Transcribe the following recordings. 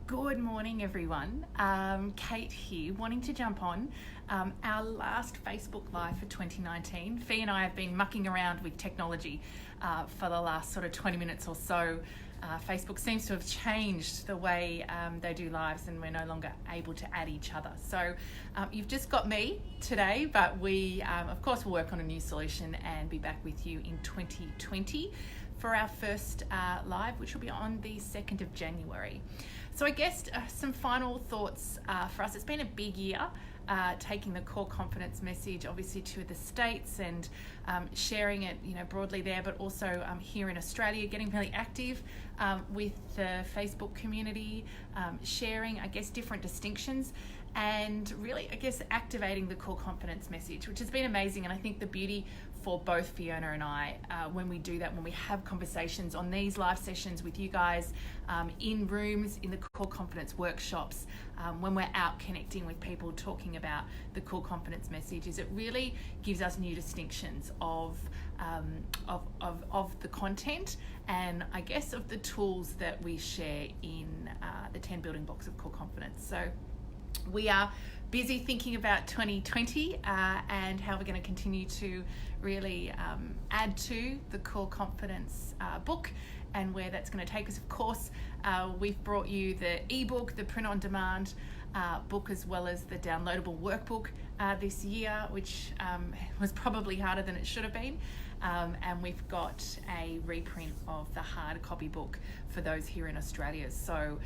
Good morning, everyone. Kate here, wanting to jump on our last Facebook Live for 2019. Fee and I have been mucking around with technology for the last sort of 20 minutes or so. Facebook seems to have changed the way they do lives, and we're no longer able to add each other. So you've just got me today, but we, of course, will work on a new solution and be back with you in 2020 for our first live, which will be on the 2nd of January. So I guess some final thoughts for us. It's been a big year, taking the core confidence message obviously to the States and sharing it broadly there, but also here in Australia, getting really active with the Facebook community, sharing, I guess, different distinctions, and really, I guess, activating the core confidence message, which has been amazing. And I think the beauty for both Fiona and I, when we do that, when we have conversations on these live sessions with you guys, in rooms, in the core confidence workshops, when we're out connecting with people talking about the core confidence message, is it really gives us new distinctions of the content and I guess of the tools that we share in the 10 building blocks of core confidence. So we are busy thinking about 2020 and how we're going to continue to really add to the core confidence book and where that's going to take us. Of course, we've brought you the ebook, the print on demand book, as well as the downloadable workbook this year, which was probably harder than it should have been. And we've got a reprint of the hard copy book for those here in Australia. So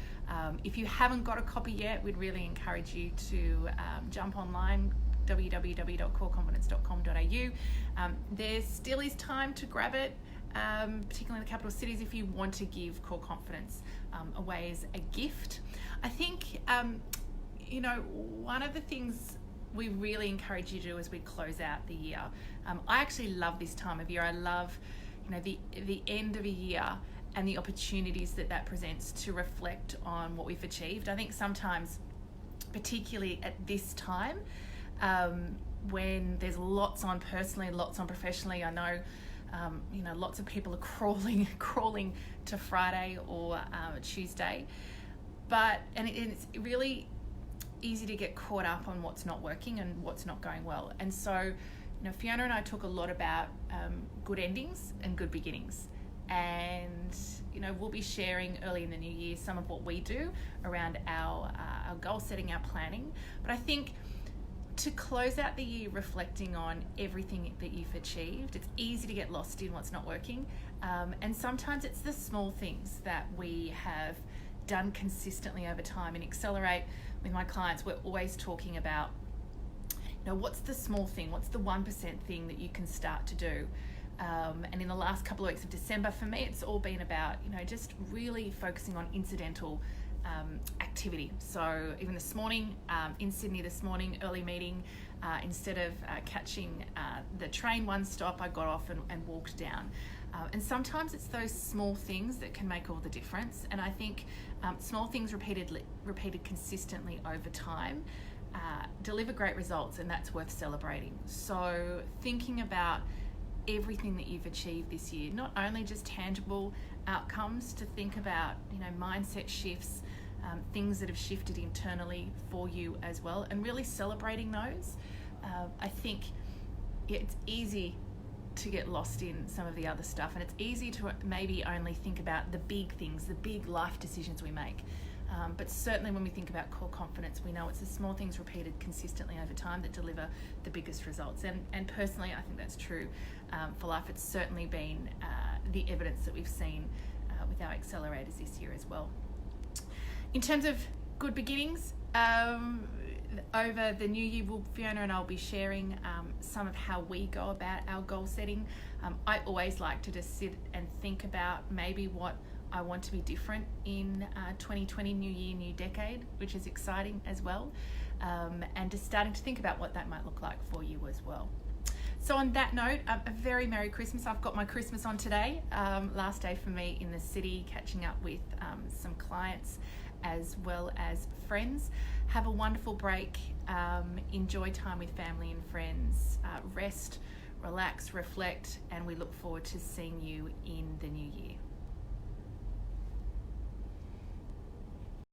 if you haven't got a copy yet, we'd really encourage you to jump online, www.coreconfidence.com.au. There still is time to grab it, particularly in the capital cities, if you want to give core confidence away as a gift. I think, one of the things we really encourage you to do as we close out the year. I actually love this time of year. I love, the end of a year and the opportunities that presents to reflect on what we've achieved. I think sometimes, particularly at this time, when there's lots on personally, lots on professionally, I know, lots of people are crawling to Friday or Tuesday, and it's really easy to get caught up on what's not working and what's not going well. And so, Fiona and I talk a lot about good endings and good beginnings. And, we'll be sharing early in the new year some of what we do around our goal setting, our planning. But I think to close out the year reflecting on everything that you've achieved, it's easy to get lost in what's not working. And sometimes it's the small things that we have done consistently over time. And Accelerate, with my clients, we're always talking about, what's the small thing? What's the 1% thing that you can start to do? And in the last couple of weeks of December, for me, it's all been about, just really focusing on incidental activity. So even this morning, in Sydney this morning, early meeting, instead of catching the train one stop, I got off and walked down. And sometimes it's those small things that can make all the difference. And I think small things repeated consistently over time deliver great results, and that's worth celebrating. So thinking about everything that you've achieved this year, not only just tangible outcomes, to think about, mindset shifts, things that have shifted internally for you as well, and really celebrating those. I think it's easy to get lost in some of the other stuff, and it's easy to maybe only think about the big things, the big life decisions we make. But certainly when we think about core confidence, we know it's the small things repeated consistently over time that deliver the biggest results. And personally, I think that's true for life. It's certainly been the evidence that we've seen with our accelerators this year as well. In terms of good beginnings, over the new year, Fiona and I will be sharing some of how we go about our goal setting. I always like to just sit and think about maybe what I want to be different in 2020, new year, new decade, which is exciting as well. And just starting to think about what that might look like for you as well. So on that note, a very Merry Christmas. I've got my Christmas on today. Last day for me in the city, catching up with some clients as well as friends. Have a wonderful break. Enjoy time with family and friends. Rest, relax, reflect, and we look forward to seeing you in the new year.